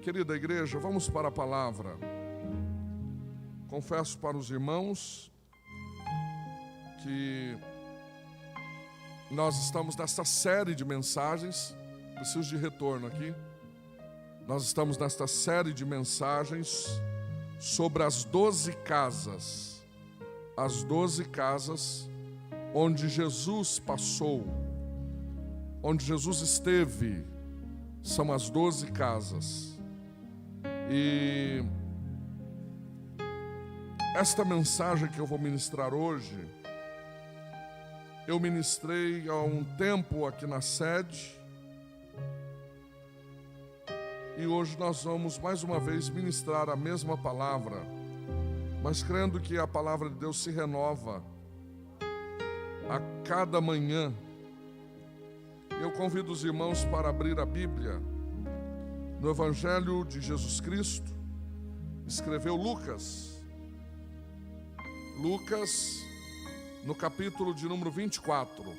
Querida igreja, vamos para a palavra. Confesso para os irmãos que nós estamos nesta série de mensagens. Preciso de retorno aqui. Nós estamos nesta série de mensagens sobre as 12 casas. As 12 casas onde Jesus passou, onde Jesus esteve, são as 12 casas. E esta mensagem que eu vou ministrar hoje, eu ministrei há um tempo aqui na sede, e hoje nós vamos mais uma vez ministrar a mesma palavra, mas crendo que a palavra de Deus se renova a cada manhã. Eu convido os irmãos para abrir a Bíblia no Evangelho de Jesus Cristo. Escreveu Lucas, no capítulo de número 24,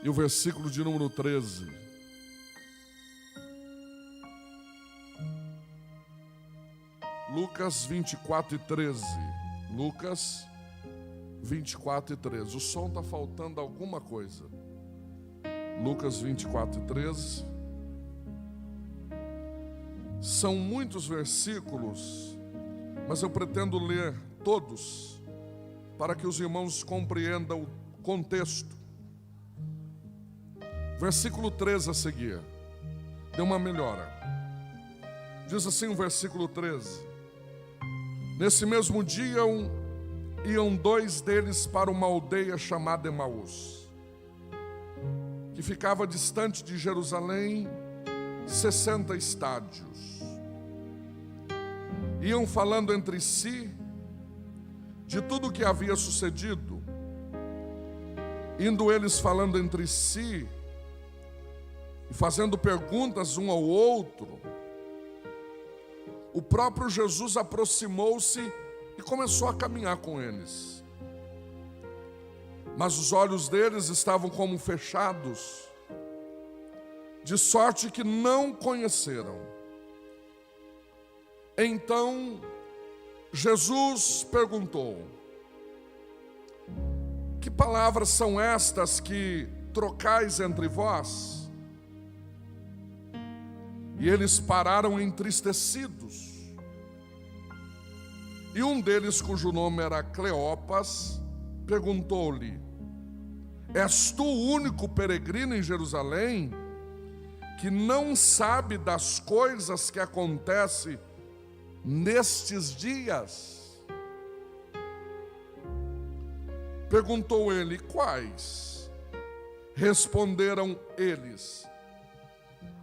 e o versículo de número 13. Lucas 24 e 13. Lucas 24 e 13. O som está faltando alguma coisa. Lucas 24 e 13. São muitos versículos, mas eu pretendo ler todos para que os irmãos compreendam o contexto. Versículo 13 a seguir. Deu uma melhora. Diz assim o versículo 13: Nesse mesmo dia iam dois deles para uma aldeia chamada Emaús, que ficava distante de Jerusalém 60 estádios. Iam falando entre si de tudo o que havia sucedido. Indo eles falando entre si e fazendo perguntas um ao outro, o próprio Jesus aproximou-se e começou a caminhar com eles. Mas os olhos deles estavam como fechados, de sorte que não conheceram. Então Jesus perguntou: Que palavras são estas que trocais entre vós? E eles pararam entristecidos. E um deles, cujo nome era Cleopas, perguntou-lhe: És tu o único peregrino em Jerusalém que não sabe das coisas que acontecem nestes dias? Perguntou ele: Quais? Responderam eles: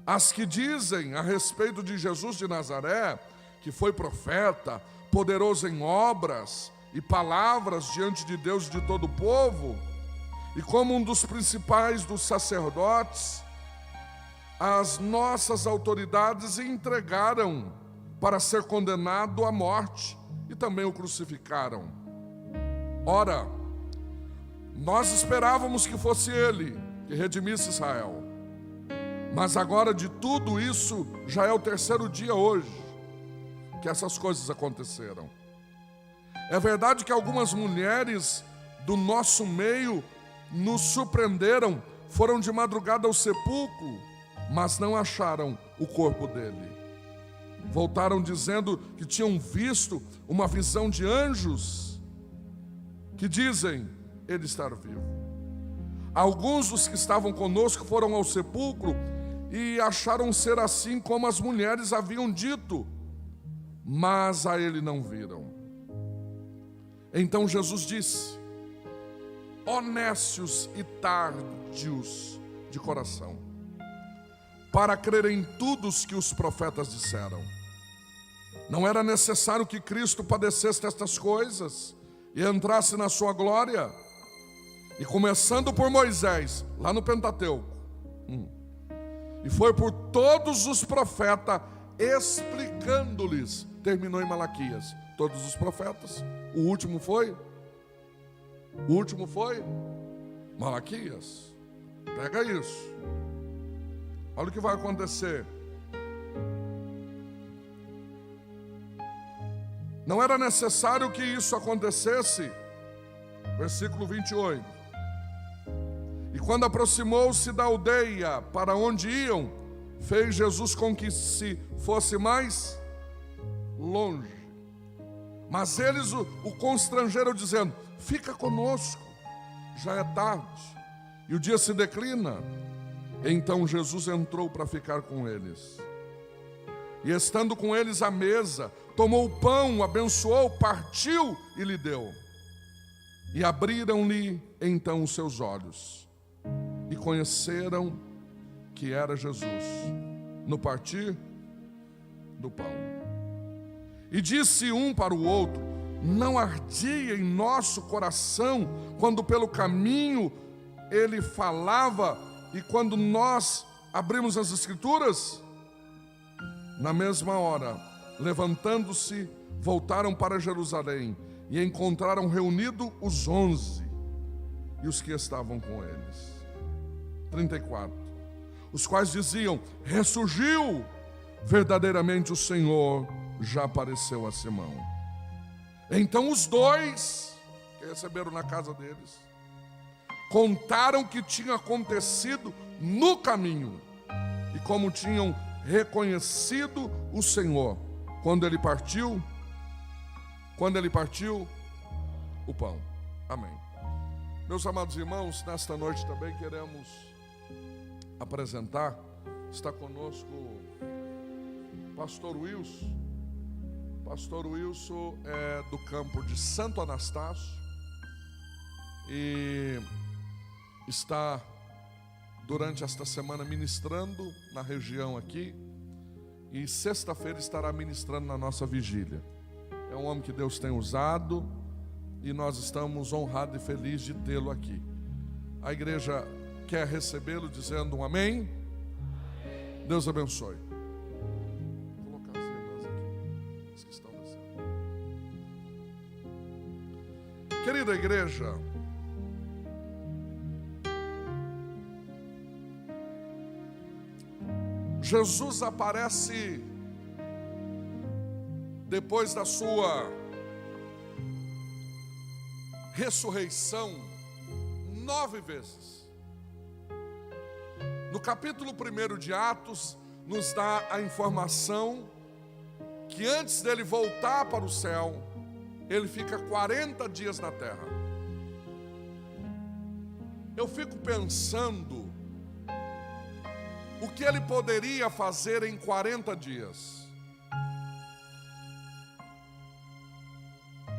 As que dizem a respeito de Jesus de Nazaré, que foi profeta, poderoso em obras e palavras diante de Deus e de todo o povo, e como um dos principais dos sacerdotes, as nossas autoridades o entregaram para ser condenado à morte e também o crucificaram. Ora, nós esperávamos que fosse ele que redimisse Israel. Mas agora de tudo isso já é o terceiro dia hoje que essas coisas aconteceram. É verdade que algumas mulheres do nosso meio nos surpreenderam, foram de madrugada ao sepulcro, mas não acharam o corpo dele. Voltaram dizendo que tinham visto uma visão de anjos que dizem ele estar vivo. Alguns dos que estavam conosco foram ao sepulcro e acharam ser assim como as mulheres haviam dito, mas a ele não viram. Então Jesus disse: Ó nécios e tardios de coração, para crer em tudo os que os profetas disseram. Não era necessário que Cristo padecesse estas coisas e entrasse na sua glória? E começando por Moisés, lá no Pentateuco, e foi por todos os profetas, explicando-lhes, terminou em Malaquias, todos os profetas. O último foi Malaquias. Pega isso. Olha o que vai acontecer. Não era necessário que isso acontecesse. Versículo 28. E quando aproximou-se da aldeia para onde iam, fez Jesus com que se fosse mais longe. Mas eles o constrangeram, dizendo: fica conosco, já é tarde, e o dia se declina. Então Jesus entrou para ficar com eles. E estando com eles à mesa, tomou o pão, abençoou, partiu e lhe deu. E abriram-lhe então os seus olhos, e conheceram que era Jesus, no partir do pão. E disse um para o outro: não ardia em nosso coração quando pelo caminho ele falava e quando nós abrimos as Escrituras? Na mesma hora, levantando-se, voltaram para Jerusalém e encontraram reunidos os 11 e os que estavam com eles. 34. Os quais diziam: ressurgiu, verdadeiramente o Senhor já apareceu a Simão. Então os dois que receberam na casa deles contaram o que tinha acontecido no caminho e como tinham reconhecido o Senhor quando ele partiu o pão. Amém. Meus amados irmãos, nesta noite também queremos apresentar, está conosco o pastor Wilson. Pastor Wilson é do campo de Santo Anastácio e está durante esta semana ministrando na região aqui, e sexta-feira estará ministrando na nossa vigília. É um homem que Deus tem usado e nós estamos honrados e felizes de tê-lo aqui. A igreja quer recebê-lo dizendo um amém. Deus abençoe. Vou colocar as irmãs aqui, as que estão descendo. Querida igreja, Jesus aparece depois da sua ressurreição 9 vezes. No capítulo 1 de Atos, nos dá a informação que antes dele voltar para o céu, ele fica 40 dias na terra. Eu fico pensando o que ele poderia fazer em 40 dias.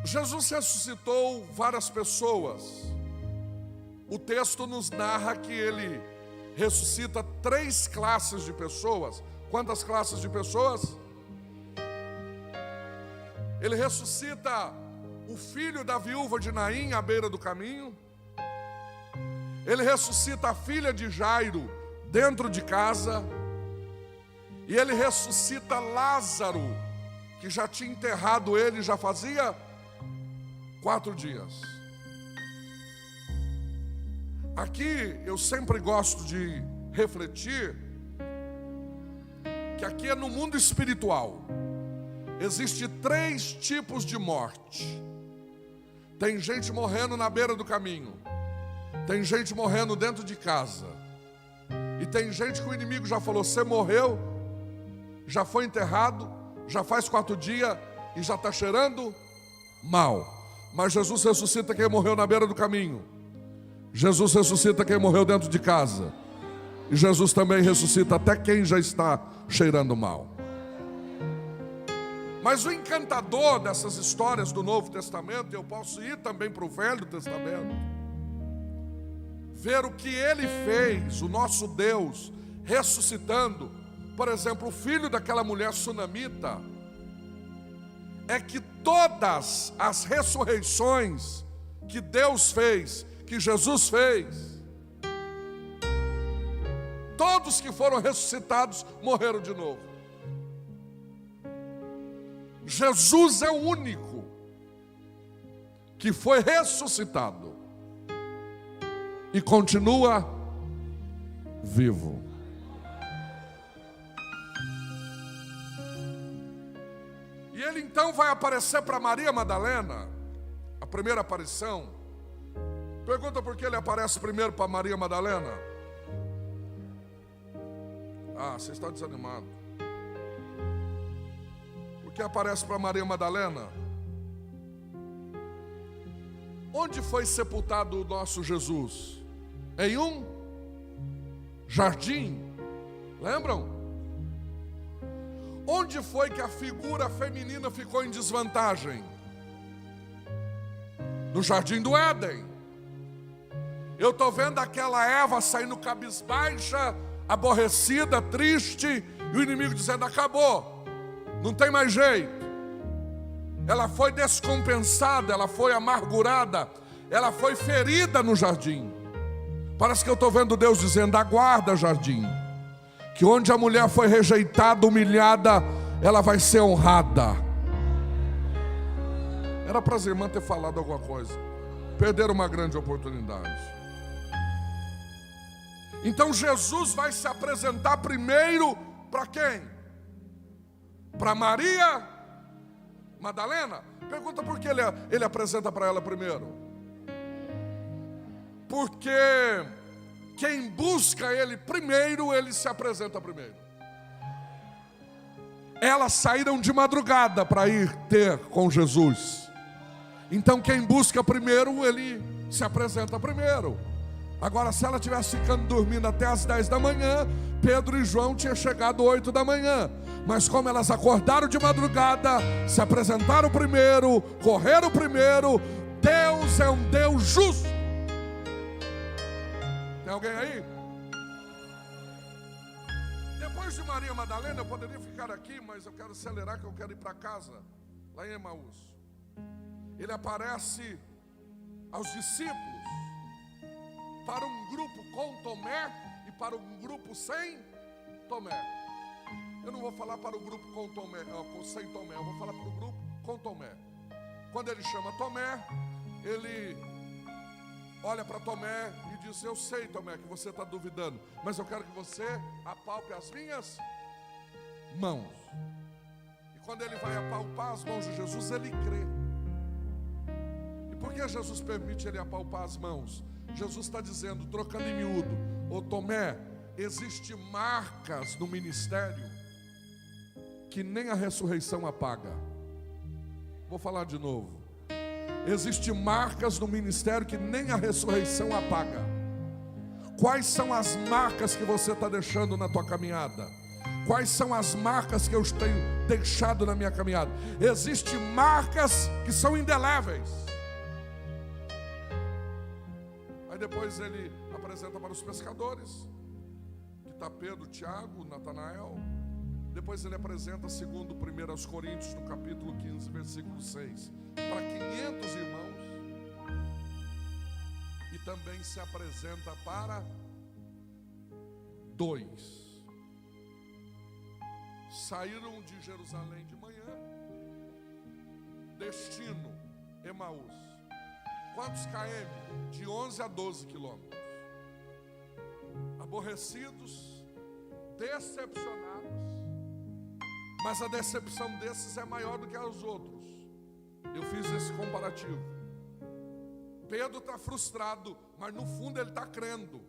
Jesus ressuscitou várias pessoas. O texto nos narra que ele ressuscita 3 classes de pessoas. Quantas classes de pessoas? Ele ressuscita o filho da viúva de Naim à beira do caminho. Ele ressuscita a filha de Jairo dentro de casa, e ele ressuscita Lázaro, que já tinha enterrado ele, já fazia 4 dias. Aqui eu sempre gosto de refletir que aqui é no mundo espiritual. Existem 3 tipos de morte. Tem gente morrendo na beira do caminho, tem gente morrendo dentro de casa, e tem gente que o inimigo já falou: você morreu, já foi enterrado, já faz 4 dias e já está cheirando mal. Mas Jesus ressuscita quem morreu na beira do caminho. Jesus ressuscita quem morreu dentro de casa. E Jesus também ressuscita até quem já está cheirando mal. Mas o encantador dessas histórias do Novo Testamento, eu posso ir também para o Velho Testamento, ver o que ele fez, o nosso Deus, ressuscitando, por exemplo, o filho daquela mulher sunamita, é que todas as ressurreições que Deus fez, que Jesus fez, todos que foram ressuscitados morreram de novo. Jesus é o único que foi ressuscitado e continua vivo. E ele então vai aparecer para Maria Madalena, a primeira aparição. Pergunta por que ele aparece primeiro para Maria Madalena. Ah, você está desanimado. Por que aparece para Maria Madalena? Onde foi sepultado o nosso Jesus? Em um jardim. Lembram? Onde foi que a figura feminina ficou em desvantagem? No jardim do Éden. Eu estou vendo aquela Eva saindo cabisbaixa, aborrecida, triste, e o inimigo dizendo: acabou, não tem mais jeito. Ela foi descompensada, ela foi amargurada, ela foi ferida no jardim. Parece que eu estou vendo Deus dizendo: aguarda, jardim, que onde a mulher foi rejeitada, humilhada, ela vai ser honrada. Era para as irmãs ter falado alguma coisa. Perderam uma grande oportunidade. Então Jesus vai se apresentar primeiro para quem? Para Maria Madalena. Pergunta por que ele apresenta para ela primeiro. Porque quem busca ele primeiro, ele se apresenta primeiro. Elas saíram de madrugada para ir ter com Jesus. Então quem busca primeiro, ele se apresenta primeiro. Agora, se ela estivesse ficando dormindo até as 10 da manhã, Pedro e João tinham chegado 8 da manhã. Mas como elas acordaram de madrugada, se apresentaram primeiro, correram primeiro, Deus é um Deus justo. Tem alguém aí? Depois de Maria Madalena, eu poderia ficar aqui, mas eu quero acelerar, que eu quero ir para casa, lá em Emaús. Ele aparece aos discípulos, para um grupo com Tomé e para um grupo sem Tomé. Eu não vou falar para o grupo com Tomé, sem Tomé, eu vou falar para o grupo com Tomé. Quando ele chama Tomé, ele olha para Tomé e diz: eu sei, Tomé, que você está duvidando, mas eu quero que você apalpe as minhas mãos. E quando ele vai apalpar as mãos de Jesus, ele crê. E por que Jesus permite ele apalpar as mãos? Jesus está dizendo, trocando em miúdo: ô Tomé, existem marcas no ministério que nem a ressurreição apaga. Vou falar de novo. Existem marcas no ministério que nem a ressurreição apaga. Quais são as marcas que você está deixando na tua caminhada? Quais são as marcas que eu tenho deixado na minha caminhada? Existem marcas que são indeléveis. Aí depois ele apresenta para os pescadores, que está Pedro, Tiago, Natanael. Depois ele apresenta, segundo 1 Coríntios, no capítulo 15, versículo 6, para 500 irmãos. E também se apresenta para 2. Saíram de Jerusalém de manhã, destino Emaús. Quantos km? De 11 a 12 quilômetros. Aborrecidos, decepcionados. Mas a decepção desses é maior do que a dos outros. Eu fiz esse comparativo. Pedro está frustrado, mas no fundo ele está crendo.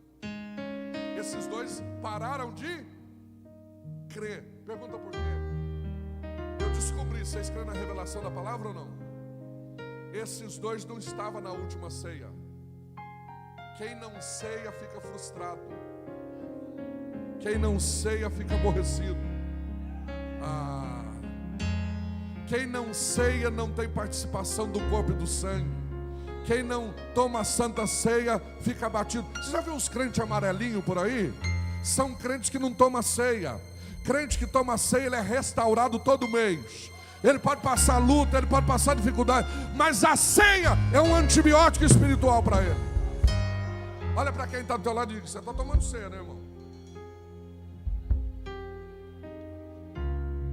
Esses dois pararam de crer. Pergunta por quê? Eu descobri, vocês creem na revelação da palavra ou não? Esses dois não estavam na última ceia. Quem não ceia fica frustrado. Quem não ceia fica aborrecido. Quem não ceia não tem participação do corpo e do sangue. Quem não toma a santa ceia fica abatido. Você já viu os crentes amarelinhos por aí? São crentes que não tomam ceia. Crente que toma ceia, ele é restaurado todo mês. Ele pode passar luta, ele pode passar dificuldade, mas a ceia é um antibiótico espiritual para ele. Olha para quem está do teu lado e diz: você está tomando ceia, né, irmão?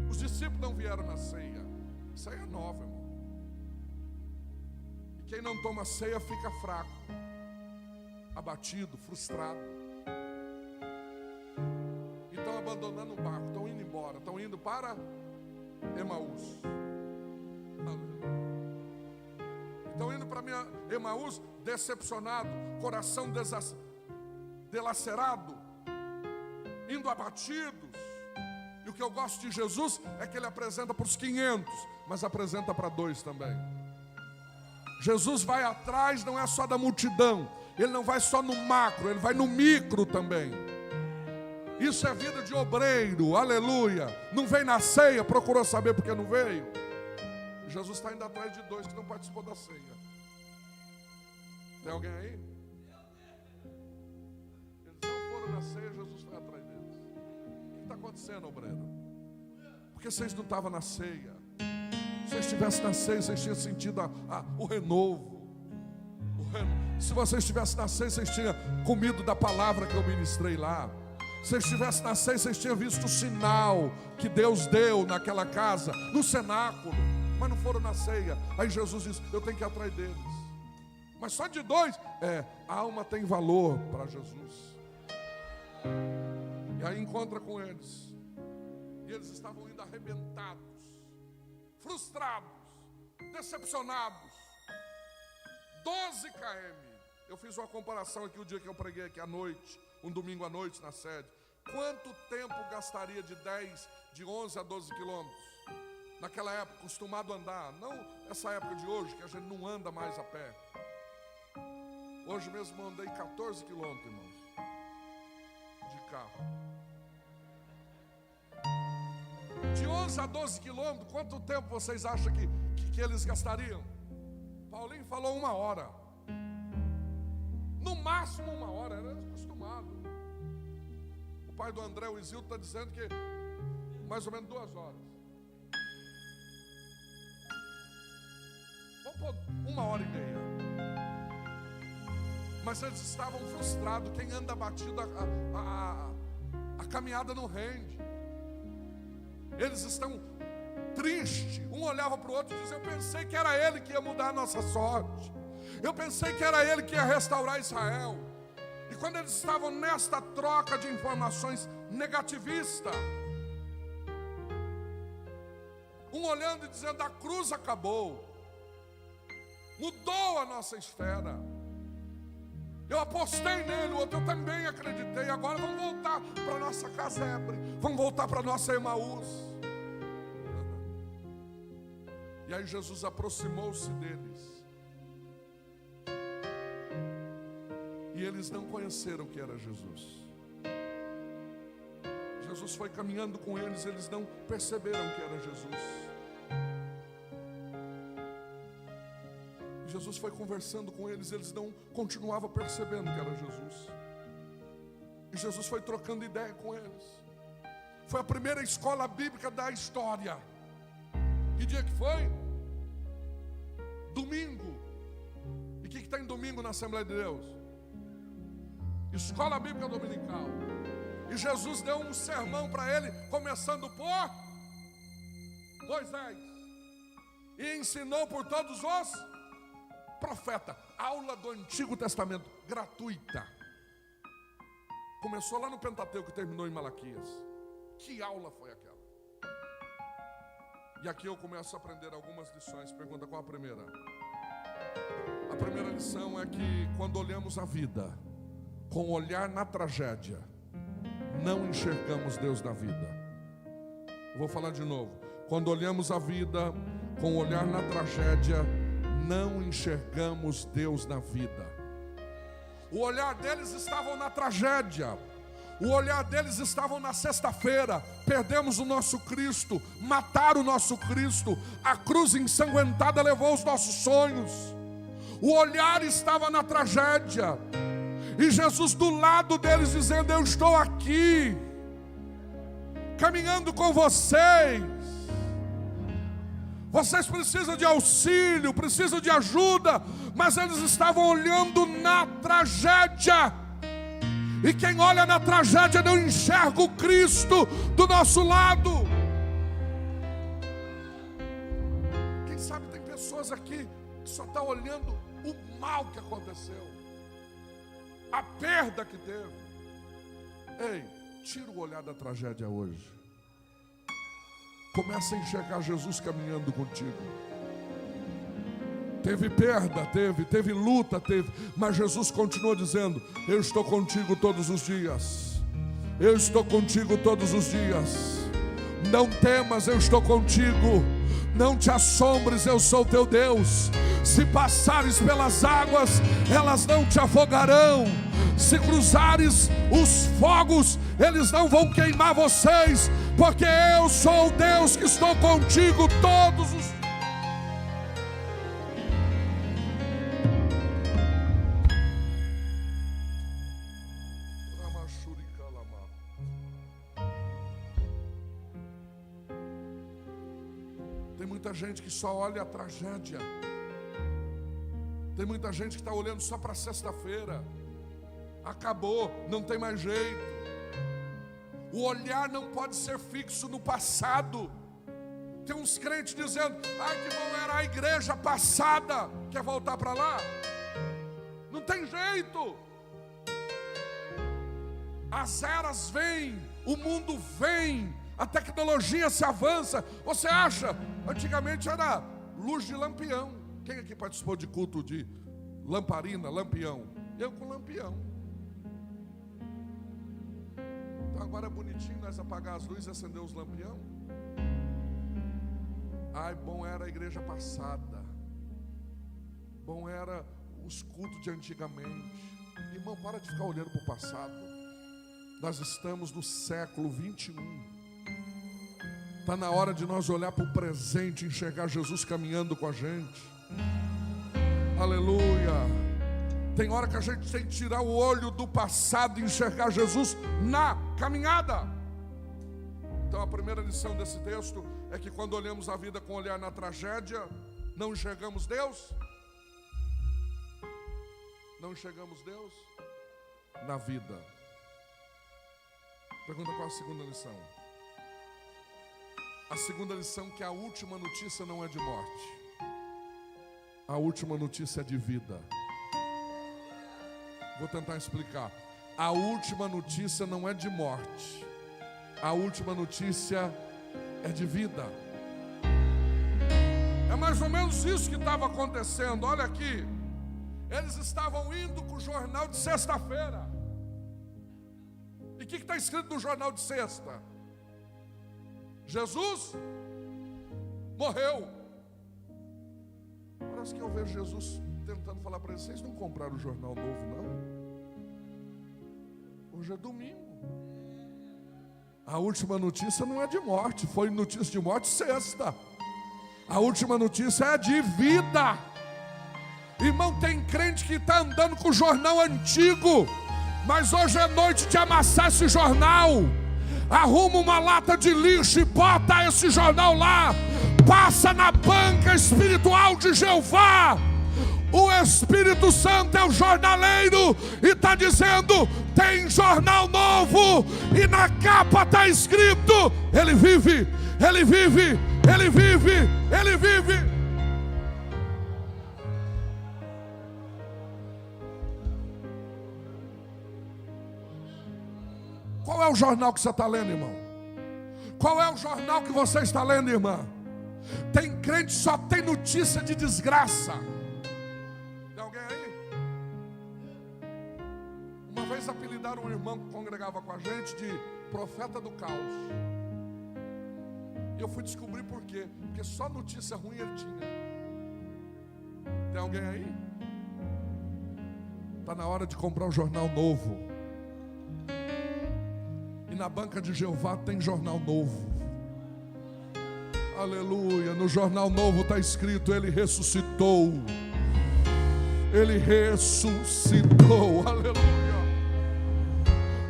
Os discípulos não vieram na ceia. Ceia é nova, irmão. E quem não toma ceia fica fraco, abatido, frustrado. E estão abandonando o barco, estão indo embora, estão indo para Emaús. Então, indo para minha Emaús, decepcionado, coração delacerado, indo abatidos. E o que eu gosto de Jesus é que ele apresenta para os 500, mas apresenta para 2 também. Jesus vai atrás, não é só da multidão, ele não vai só no macro, ele vai no micro também. Isso é vida de obreiro, aleluia. Não veio na ceia, procurou saber porque não veio. Jesus está indo atrás de 2 que não participou da ceia. Tem alguém aí? Eles não foram na ceia, Jesus foi atrás deles. O que está acontecendo, obreiro? Porque vocês não estavam na ceia. Se vocês estivessem na ceia, vocês tinham sentido o renovo. Se vocês estivessem na ceia, vocês tinham comido da palavra que eu ministrei lá. Se vocês estivessem na ceia, vocês tinham visto o sinal que Deus deu naquela casa, no cenáculo. Mas não foram na ceia. Aí Jesus disse, eu tenho que ir atrás deles. Mas só de 2, a alma tem valor para Jesus. E aí encontra com eles. E eles estavam indo arrebentados, frustrados, decepcionados. 12 km. Eu fiz uma comparação aqui o dia que eu preguei aqui à noite, um domingo à noite na sede. Quanto tempo gastaria de 11 a 12 quilômetros? Naquela época, acostumado a andar. Não essa época de hoje, que a gente não anda mais a pé. Hoje mesmo eu andei 14 quilômetros, irmãos, de carro. De 11 a 12 quilômetros, quanto tempo vocês acham que eles gastariam? Paulinho falou 1 hora. No máximo 1 hora, era acostumado. O pai do André, o Isildo, está dizendo que mais ou menos 2 horas. Vamos pôr 1h30. Mas eles estavam frustrados. Quem anda batido, a caminhada não rende. Eles estão tristes. Um olhava para o outro e dizia, eu pensei que era ele que ia mudar a nossa sorte. Eu pensei que era ele que ia restaurar Israel. E quando eles estavam nesta troca de informações negativista, um olhando e dizendo, a cruz acabou, mudou a nossa esfera. Eu apostei nele, o outro eu também acreditei. Agora vamos voltar para a nossa casebre, vamos voltar para a nossa Emaús. E aí Jesus aproximou-se deles. E eles não conheceram que era Jesus. Jesus foi caminhando com eles, eles não perceberam que era Jesus. Jesus foi conversando com eles, eles não continuavam percebendo que era Jesus. E Jesus foi trocando ideia com eles. Foi a primeira escola bíblica da história. Que dia que foi? Domingo. E o que tem domingo na Assembleia de Deus? Escola bíblica dominical. E Jesus deu um sermão para ele, começando por Moisés. E ensinou por todos os profeta, aula do Antigo Testamento, gratuita. Começou lá no Pentateuco e terminou em Malaquias. Que aula foi aquela? E aqui eu começo a aprender algumas lições. Pergunta qual a primeira? A primeira lição é que quando olhamos a vida com o olhar na tragédia, não enxergamos Deus na vida. Vou falar de novo. Quando olhamos a vida com o olhar na tragédia, não enxergamos Deus na vida. O olhar deles estava na tragédia. O olhar deles estava na sexta-feira. Perdemos o nosso Cristo, mataram o nosso Cristo. A cruz ensanguentada levou os nossos sonhos. O olhar estava na tragédia. E Jesus do lado deles dizendo, eu estou aqui, caminhando com vocês. Vocês precisam de auxílio, precisam de ajuda, mas eles estavam olhando na tragédia. E quem olha na tragédia não enxerga o Cristo do nosso lado. Quem sabe tem pessoas aqui que só estão olhando o mal que aconteceu, a perda que teve. Ei, tira o olhar da tragédia hoje. Começa a enxergar Jesus caminhando contigo. Teve perda, teve luta, mas Jesus continua dizendo: eu estou contigo todos os dias. Eu estou contigo todos os dias. Não temas, eu estou contigo. Não te assombres, eu sou teu Deus. Se passares pelas águas, elas não te afogarão. Se cruzares os fogos, eles não vão queimar vocês, porque eu sou o Deus que estou contigo todos os dias. Tem muita gente que só olha a tragédia. Tem muita gente que está olhando só para sexta-feira. Acabou, não tem mais jeito. O olhar não pode ser fixo no passado. Tem uns crentes dizendo: ai, que bom era a igreja passada. Quer voltar para lá? Não tem jeito. As eras vêm, o mundo vem, a tecnologia se avança. Você acha? Antigamente era luz de lampião. Quem aqui participou de culto de lamparina, lampião? Eu com lampião. Então agora é bonitinho nós apagar as luzes e acender os lampião. Ai, bom era a igreja passada. Bom era os cultos de antigamente. Irmão, para de ficar olhando para o passado. Nós estamos no século 21. Está na hora de nós olhar para o presente, enxergar Jesus caminhando com a gente. Aleluia. Tem hora que a gente tem que tirar o olho do passado e enxergar Jesus na caminhada. Então a primeira lição desse texto é que quando olhamos a vida com olhar na tragédia, não enxergamos Deus. Não enxergamos Deus na vida. Pergunta: qual a segunda lição? A segunda lição é que a última notícia não é de morte. A última notícia é de vida. Vou tentar explicar. A última notícia não é de morte. A última notícia é de vida. É mais ou menos isso que estava acontecendo. Olha aqui. Eles estavam indo com o jornal de sexta-feira. E o que está escrito no jornal de sexta? Jesus morreu. Parece que eu vejo Jesus tentando falar para eles: vocês não compraram o jornal novo, não? Hoje é domingo. A última notícia não é de morte. Foi notícia de morte sexta. A última notícia é de vida. Irmão, tem crente que está andando com o jornal antigo, mas hoje é noite de amassar esse jornal. Arruma uma lata de lixo e bota esse jornal lá. Passa na banca espiritual de Jeová. O Espírito Santo é o jornaleiro e está dizendo: tem jornal novo. E na capa está escrito: ele vive, ele vive, ele vive, ele vive. Qual é o jornal que você está lendo, irmão? Qual é o jornal que você está lendo, irmã? Tem crente que só tem notícia de desgraça. Tem alguém aí? Uma vez apelidaram um irmão que congregava com a gente de profeta do caos. E eu fui descobrir por quê. Porque só notícia ruim ele tinha. Tem alguém aí? Está na hora de comprar um jornal novo. E na banca de Jeová tem jornal novo. Aleluia. No jornal novo está escrito: ele ressuscitou. Ele ressuscitou. Aleluia.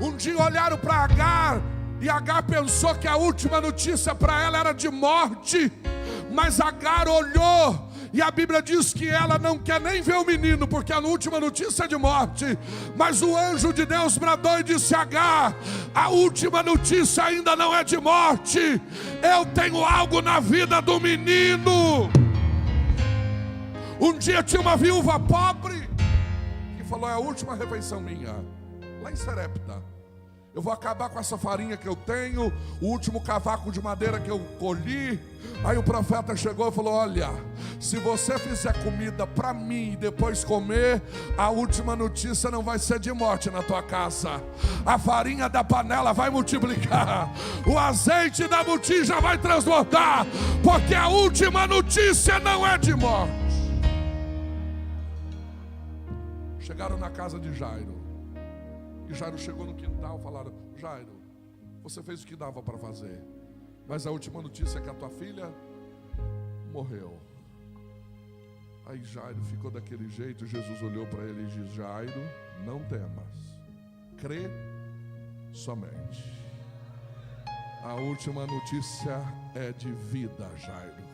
Um dia olharam para Agar, e Agar pensou que a última notícia para ela era de morte. Mas Agar olhou, e a Bíblia diz que ela não quer nem ver o menino, porque a última notícia é de morte. Mas o anjo de Deus bradou e disse: Agar, a última notícia ainda não é de morte. Eu tenho algo na vida do menino. Um dia tinha uma viúva pobre que falou: é a última refeição minha, lá em Serepta. Eu vou acabar com essa farinha que eu tenho, o último cavaco de madeira que eu colhi. Aí o profeta chegou e falou: olha, se você fizer comida para mim e depois comer, a última notícia não vai ser de morte na tua casa. A farinha da panela vai multiplicar, o azeite da botija vai transbordar, porque a última notícia não é de morte. Chegaram na casa de Jairo. E Jairo chegou no quintal e falaram: Jairo, você fez o que dava para fazer, mas a última notícia é que a tua filha morreu. Aí Jairo ficou daquele jeito. Jesus olhou para ele e disse: Jairo, não temas, crê somente. A última notícia é de vida, Jairo.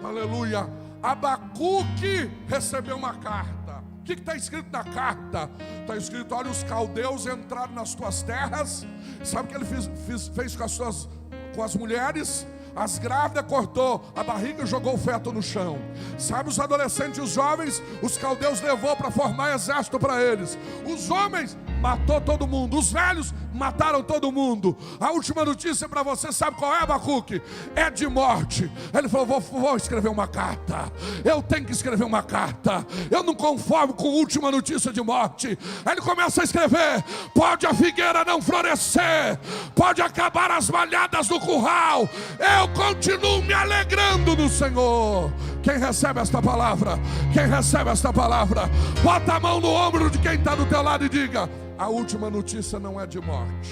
Aleluia. Abacuque recebeu uma carta. O que está escrito na carta? Está escrito: olha, os caldeus entraram nas tuas terras. Sabe o que ele fez com as mulheres? As grávidas cortou a barriga e jogou o feto no chão. Sabe, os adolescentes e os jovens, os caldeus levou para formar exército para eles. Os homens matou todo mundo, os velhos mataram todo mundo. A última notícia para você, sabe qual é, Abacuque? É de morte. Ele falou: vou escrever uma carta. Eu tenho que escrever uma carta. Eu não conformo com a última notícia de morte. Aí ele começa a escrever: pode a figueira não florescer, pode acabar as malhadas do curral, eu continuo me alegrando no Senhor. Quem recebe esta palavra? Quem recebe esta palavra? Bota a mão no ombro de quem está do teu lado e diga: a última notícia não é de morte,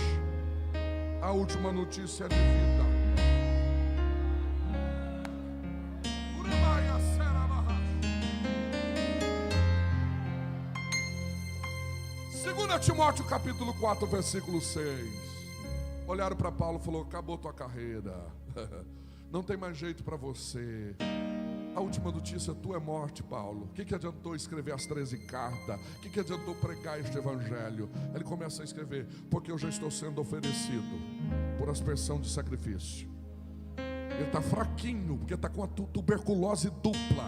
a última notícia é de vida. 2 Timóteo capítulo 4, versículo 6. Olharam para Paulo e falou: acabou tua carreira, não tem mais jeito para você. A última notícia tua é morte, Paulo. O que adiantou escrever as 13 cartas? O que adiantou pregar este evangelho? Ele começa a escrever: porque eu já estou sendo oferecido por aspersão de sacrifício. Ele está fraquinho, porque está com a tuberculose dupla.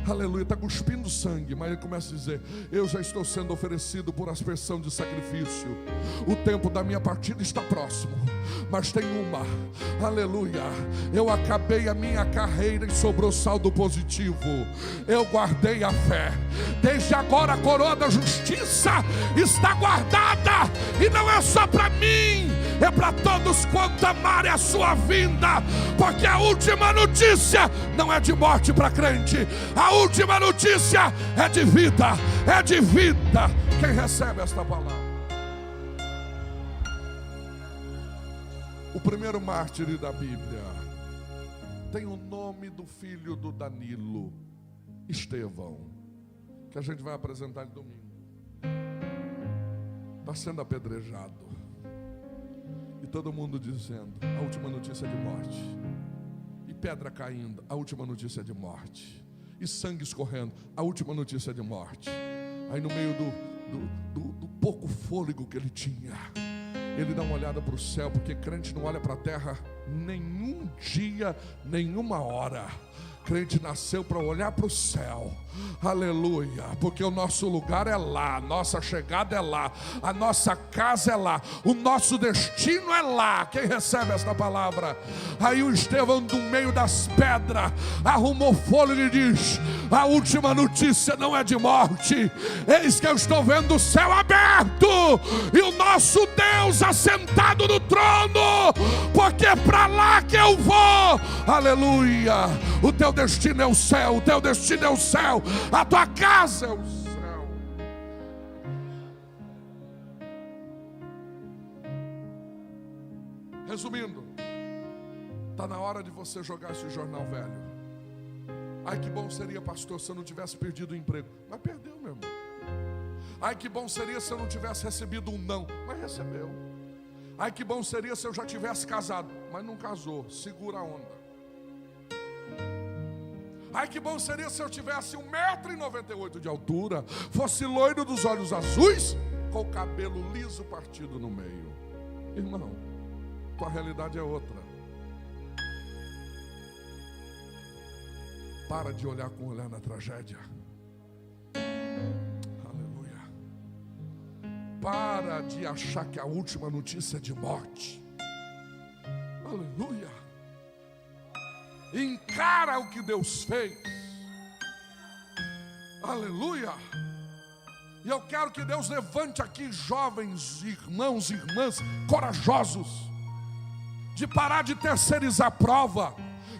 Aleluia, está cuspindo sangue. Mas ele começa a dizer: eu já estou sendo oferecido por aspersão de sacrifício. O tempo da minha partida está próximo. Mas tem uma, aleluia, eu acabei a minha carreira e sobrou saldo positivo. Eu guardei a fé. Desde agora a coroa da justiça está guardada. E não é só para mim, é para todos quanto amarem a sua vinda. Porque a última notícia não é de morte para crente, a última notícia é de vida, é de vida. Quem recebe esta palavra? O primeiro mártir da Bíblia tem o nome do filho do Danilo, Estevão, que a gente vai apresentar ele domingo. Está sendo apedrejado. E todo mundo dizendo: a última notícia é de morte. E pedra caindo: a última notícia é de morte. E sangue escorrendo: a última notícia é de morte. Aí no meio do pouco fôlego que ele tinha, ele dá uma olhada para o céu, porque crente não olha para a terra nenhum dia, nenhuma hora. Crente nasceu para olhar para o céu, aleluia, porque o nosso lugar é lá, a nossa chegada é lá, a nossa casa é lá, o nosso destino é lá. Quem recebe esta palavra? Aí o Estevão, do meio das pedras, arrumou fôlego e diz: a última notícia não é de morte. Eis que eu estou vendo o céu aberto e o nosso Deus assentado no trono, porque é para lá que eu vou, aleluia. O teu destino é o céu, o teu destino é o céu, a tua casa é o céu. Resumindo, está na hora de você jogar esse jornal velho. Ai, que bom seria, pastor, se eu não tivesse perdido o emprego. Mas perdeu, meu irmão. Ai, que bom seria se eu não tivesse recebido um não. Mas recebeu. Ai, que bom seria se eu já tivesse casado. Mas não casou. Segura a onda. Ai, que bom seria se eu tivesse 1,98 m de altura, fosse loiro dos olhos azuis, com o cabelo liso partido no meio. Irmão, tua realidade é outra. Para de olhar com o olhar na tragédia. Aleluia. Para de achar que a última notícia é de morte. Aleluia. Encara o que Deus fez. Aleluia. E eu quero que Deus levante aqui jovens irmãos e irmãs corajosos, de parar de terceirizar a prova,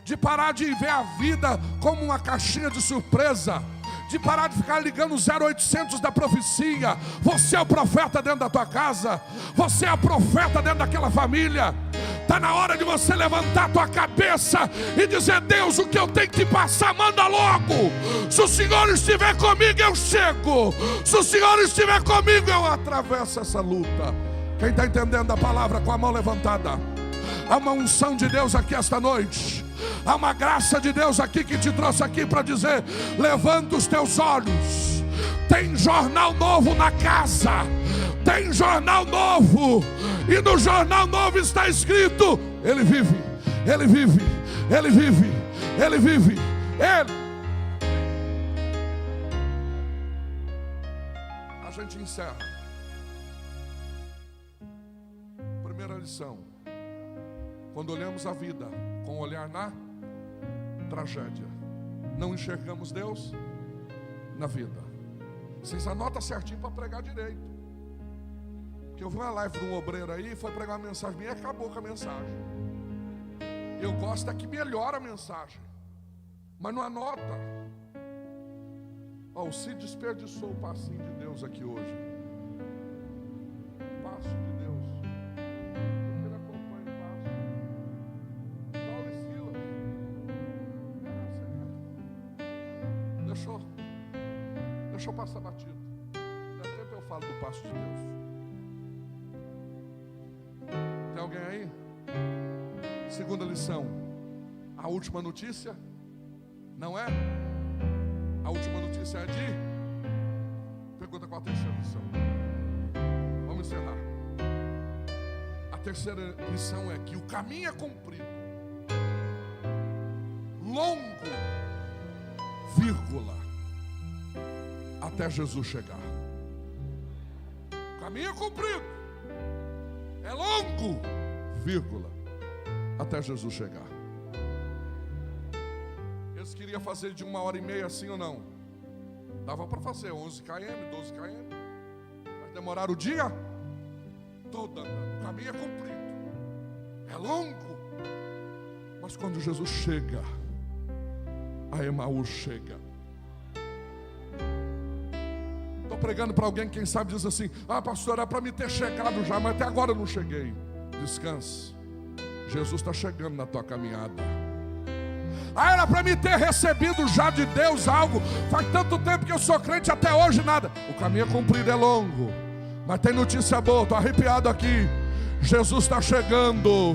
de parar de ver a vida como uma caixinha de surpresa, de parar de ficar ligando o 0800 da profecia. Você é o profeta dentro da tua casa, você é a profeta dentro daquela família. Está na hora de você levantar a tua cabeça e dizer: Deus, o que eu tenho que passar, manda logo. Se o Senhor estiver comigo, eu chego. Se o Senhor estiver comigo, eu atravesso essa luta. Quem está entendendo a palavra com a mão levantada? Há uma unção de Deus aqui esta noite. Há uma graça de Deus aqui que te trouxe aqui para dizer: levanta os teus olhos. Tem jornal novo na casa. Tem jornal novo. E no jornal novo está escrito: Ele vive, Ele vive, Ele vive, Ele vive, Ele. A gente encerra. Primeira lição: quando olhamos a vida com o olhar na tragédia, não enxergamos Deus na vida. Vocês anotam certinho para pregar direito. Porque eu vi uma live de um obreiro aí, foi pregar uma mensagem minha e acabou com a mensagem. Eu gosto é que melhora a mensagem, mas não anota. O Cid desperdiçou o passinho de Deus aqui hoje. O passo de Deus. Porque ele acompanha o passo. Paulo e Silas. Deixou passar batido. Dá tempo eu falo do passo de Deus. Tem alguém aí? Segunda lição: a última notícia não é? A última notícia é de? Pergunta qual a terceira lição. Vamos encerrar. A terceira lição é que o caminho é comprido, longo, vírgula, até Jesus chegar. O caminho é comprido, é longo, vírgula, até Jesus chegar. Eles queriam fazer de 1h30 assim ou não? Dava para fazer 11 km, 12 km. Mas demoraram o dia todo andando. O caminho é comprido, é longo. Mas quando Jesus chega, a Emaús chega. Estou pregando para alguém que quem sabe diz assim: ah, pastor, é para me ter chegado já, mas até agora eu não cheguei. Descanse, Jesus está chegando na tua caminhada. Ah, era para me ter recebido já de Deus algo. Faz tanto tempo que eu sou crente, até hoje nada. O caminho é comprido, é longo, mas tem notícia boa, estou arrepiado aqui. Jesus está chegando.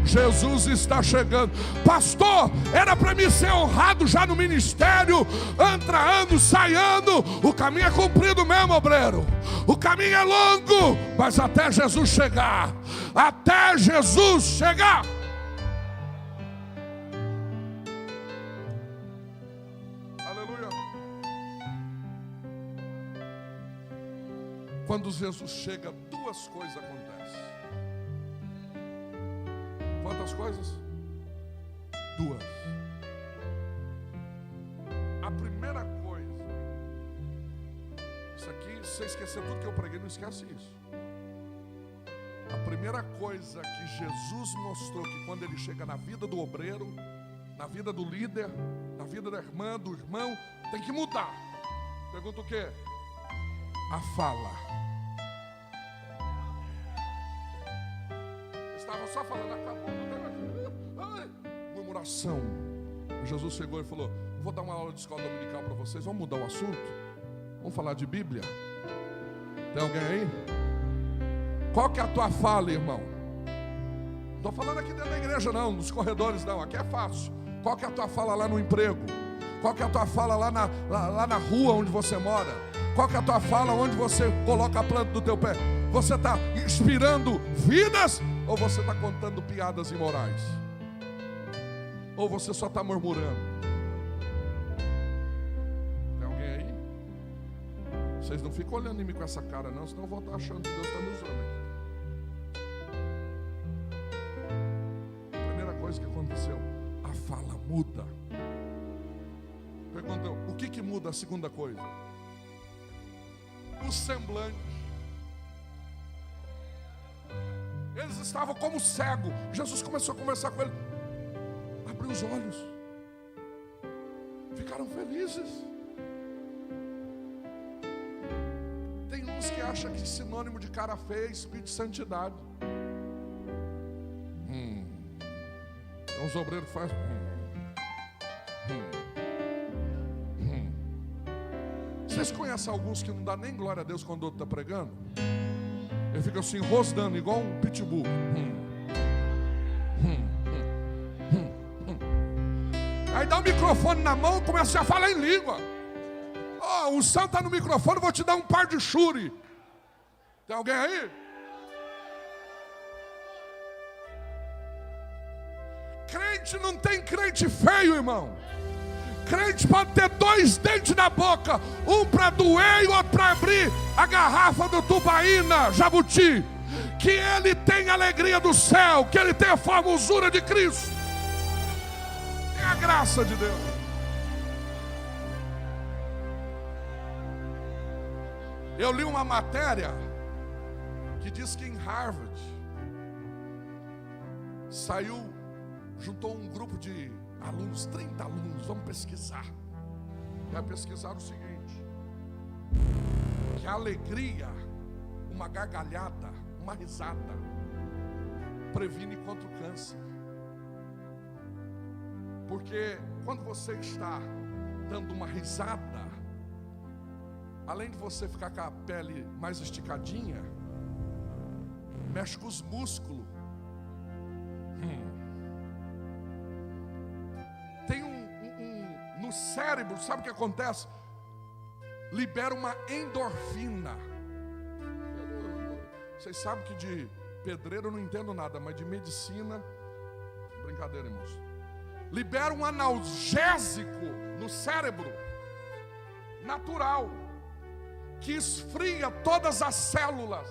Jesus está chegando. Pastor, era para mim ser honrado já no ministério. Entra ano, sai ano. O caminho é comprido mesmo, obreiro. O caminho é longo, mas até Jesus chegar. Até Jesus chegar. Aleluia. Quando Jesus chega, duas coisas acontecem. Quantas coisas? Duas. A primeira coisa, isso aqui, se você esquecer tudo que eu preguei, não esquece isso. A primeira coisa que Jesus mostrou, que quando ele chega na vida do obreiro, na vida do líder, na vida da irmã, do irmão, tem que mudar. Pergunta o quê? A fala. Estava só falando, acabou, murmuração. Jesus chegou e falou: vou dar uma aula de escola dominical para vocês. Vamos mudar o assunto? Vamos falar de Bíblia? Tem alguém aí? Qual que é a tua fala, irmão? Não estou falando aqui dentro da igreja não, nos corredores não, aqui é fácil. Qual que é a tua fala lá no emprego? Qual que é a tua fala lá na rua onde você mora? Qual que é a tua fala onde você coloca a planta do teu pé? Você está inspirando vidas ou você está contando piadas imorais? Ou você só está murmurando? Tem alguém aí? Vocês não ficam olhando em mim com essa cara não, senão eu vou estar achando que Deus está me usando aqui. A primeira coisa que aconteceu, a fala muda. Pergunta, o que muda a segunda coisa? O semblante. Eles estavam como cego. Jesus começou a conversar com ele. Abriu os olhos. Ficaram felizes. Tem uns que acham que sinônimo de cara feia é espírito de santidade. Tem uns obreiros que fazem. Vocês conhecem alguns que não dá nem glória a Deus quando o outro está pregando? Ele fica assim, rosnando, igual um pitbull. Aí dá o microfone na mão e começa a falar em língua. Oh, o santo está no microfone, vou te dar um par de churi. Tem alguém aí? Crente não tem crente feio, irmão. Crente pode ter 2 dentes na boca, um para doer e outro para abrir a garrafa do Tubaína, Jabuti. Que ele tem a alegria do céu, que ele tem a formosura de Cristo. É a graça de Deus. Eu li uma matéria que diz que em Harvard juntou um grupo de alunos, 30 alunos, vamos pesquisar. Vai pesquisar o seguinte: que a alegria, uma gargalhada, uma risada, previne contra o câncer. Porque quando você está dando uma risada, além de você ficar com a pele mais esticadinha, mexe com os músculos. Tem no cérebro, sabe o que acontece? Libera uma endorfina. Vocês sabem que de pedreiro eu não entendo nada, mas de medicina, brincadeira, irmãos. Libera um analgésico no cérebro, natural, que esfria todas as células.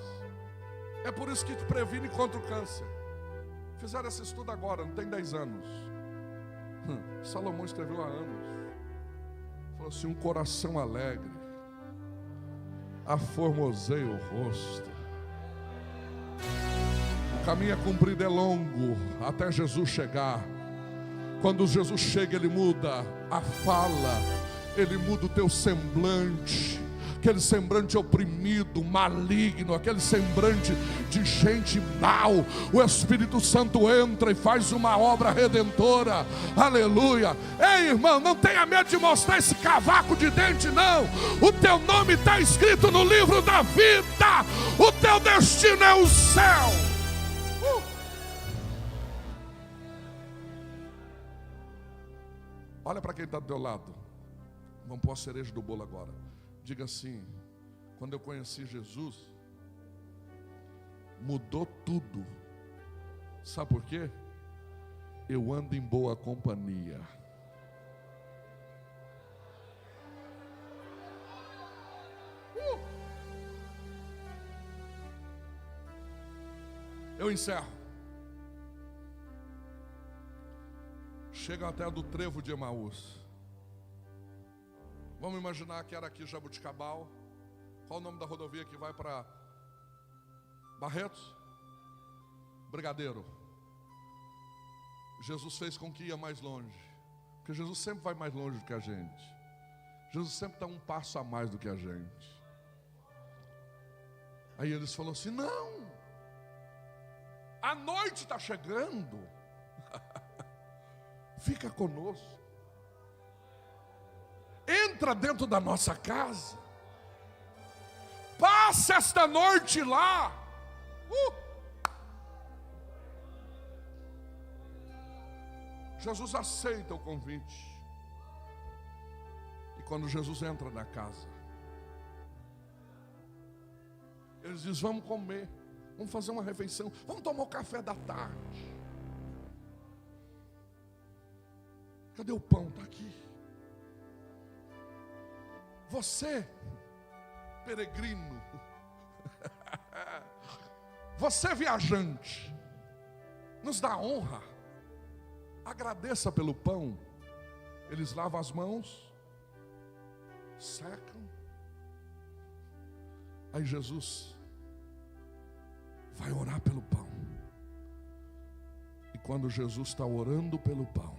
É por isso que te previne contra o câncer. Fizeram esse estudo agora, não tem 10 anos. Salomão escreveu há anos. Falou assim: um coração alegre aformoseia o rosto. O caminho é comprido, é longo, até Jesus chegar. Quando Jesus chega, Ele muda a fala, Ele muda o teu semblante. Aquele semblante oprimido, maligno, aquele semblante de gente mal, o Espírito Santo entra e faz uma obra redentora. Aleluia. Ei, irmão, não tenha medo de mostrar esse cavaco de dente, não. O teu nome está escrito no livro da vida. O teu destino é o céu. Olha para quem está do teu lado. Vamos pôr a cereja do bolo agora. Diga assim: quando eu conheci Jesus, mudou tudo. Sabe por quê? Eu ando em boa companhia. Eu encerro. Chega até do trevo de Emaús. Vamos imaginar que era aqui Jabuticabal. Qual o nome da rodovia que vai para Barretos? Brigadeiro. Jesus fez com que ia mais longe. Porque Jesus sempre vai mais longe do que a gente. Jesus sempre dá um passo a mais do que a gente. Aí eles falaram assim: não, a noite está chegando. Fica conosco. Entra dentro da nossa casa. Passa esta noite lá. Jesus aceita o convite. E quando Jesus entra na casa, eles dizem: vamos comer, vamos fazer uma refeição, vamos tomar o café da tarde. Cadê o pão? Está aqui. Você peregrino, você viajante, nos dá honra. Agradeça pelo pão. Eles lavam as mãos, secam. Aí Jesus vai orar pelo pão. E quando Jesus está orando pelo pão,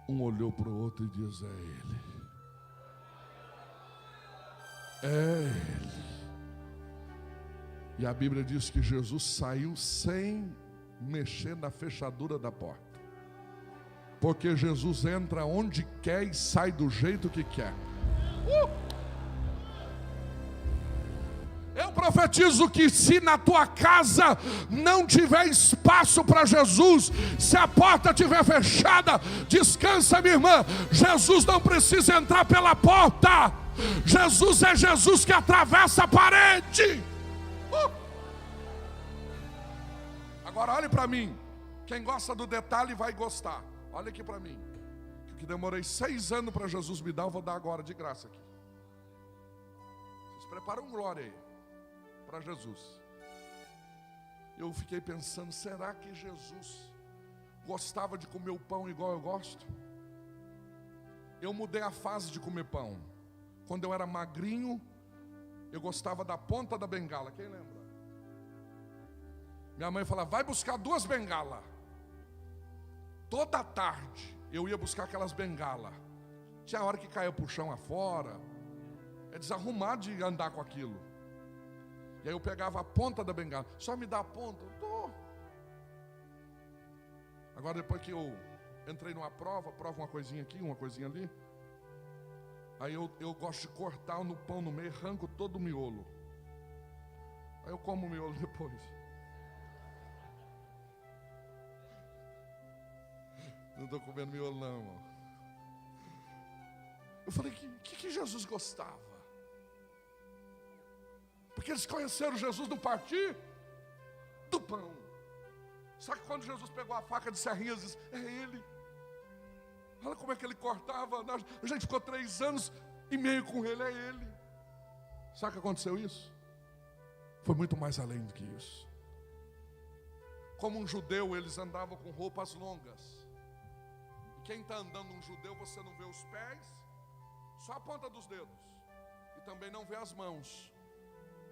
um olhou para o outro e diz: é Ele. É Ele. E a Bíblia diz que Jesus saiu sem mexer na fechadura da porta. Porque Jesus entra onde quer e sai do jeito que quer. Eu profetizo que se na tua casa não tiver espaço para Jesus, se a porta estiver fechada, descansa, minha irmã. Jesus não precisa entrar pela porta. Jesus é Jesus que atravessa a parede. Agora olhe para mim. Quem gosta do detalhe vai gostar. Olha aqui para mim. Que demorei 6 anos para Jesus me dar, eu vou dar agora de graça aqui. Vocês preparam glória aí para Jesus. Eu fiquei pensando, será que Jesus gostava de comer o pão igual eu gosto? Eu mudei a fase de comer pão. Quando eu era magrinho, eu gostava da ponta da bengala. Quem lembra? Minha mãe falava: vai buscar 2 bengalas. Toda tarde eu ia buscar aquelas bengalas. Tinha hora que caía pro chão afora. É desarrumado de andar com aquilo. E aí eu pegava a ponta da bengala. Só me dá a ponta. Agora depois que eu entrei numa prova uma coisinha aqui, uma coisinha ali. Aí eu gosto de cortar no pão no meio, arranco todo o miolo. Aí eu como o miolo depois. Não estou comendo miolo não, irmão. Eu falei, que Jesus gostava? Porque eles conheceram Jesus no partir do pão. Sabe quando Jesus pegou a faca de serrinhas e disse: é Ele. Olha como é que ele cortava. A gente ficou 3 anos e meio com ele, é Ele. Sabe o que aconteceu isso? Foi muito mais além do que isso. Como um judeu, eles andavam com roupas longas. E quem está andando um judeu, você não vê os pés, só a ponta dos dedos. E também não vê as mãos,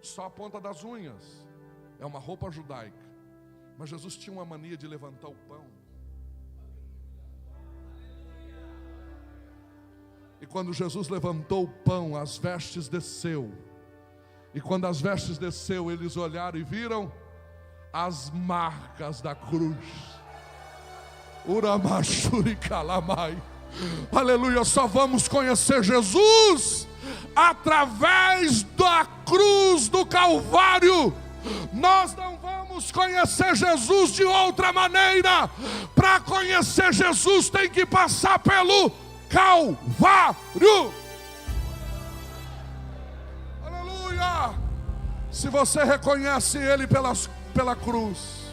só a ponta das unhas. É uma roupa judaica. Mas Jesus tinha uma mania de levantar o pão. E quando Jesus levantou o pão, as vestes desceu. E quando as vestes desceu, eles olharam e viram as marcas da cruz. Uramachuri calamai. Aleluia, só vamos conhecer Jesus através da cruz do Calvário. Nós não vamos conhecer Jesus de outra maneira. Para conhecer Jesus tem que passar pelo Calvário. Aleluia. Se você reconhece Ele pela cruz,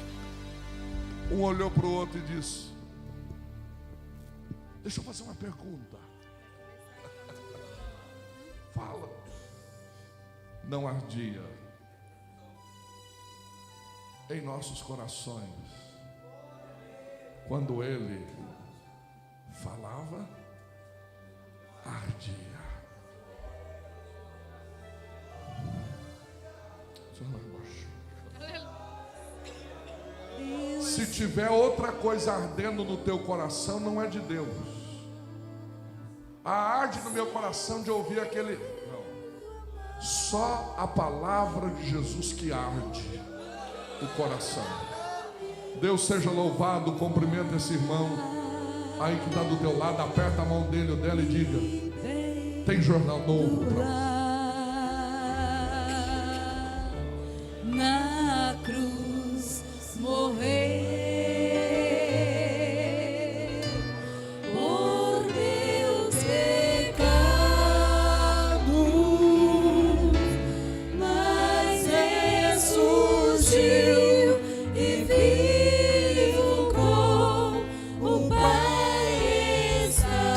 um olhou para o outro e disse: deixa eu fazer uma pergunta. Fala. Não ardia em nossos corações quando Ele falava? Ardia. Se tiver outra coisa ardendo no teu coração, não é de Deus. Arde no meu coração de ouvir aquele. Não. Só a palavra de Jesus que arde o coração. Deus seja louvado. Cumprimenta esse irmão aí que está do teu lado. Aperta a mão dele ou dela e diga: tem jornal novo para você. Na cruz morrer por meus pecados, mas ressurgiu e vivo com o Pai está.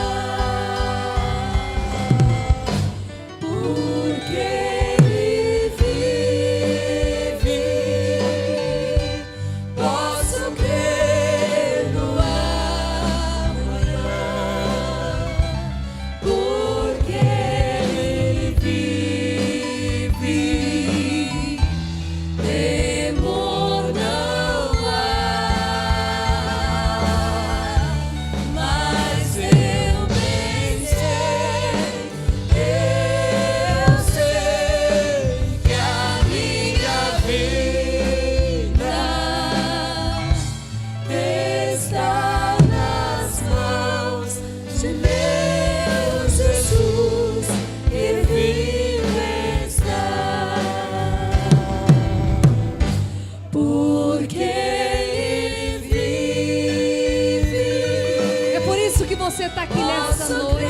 você está aqui nessa noite.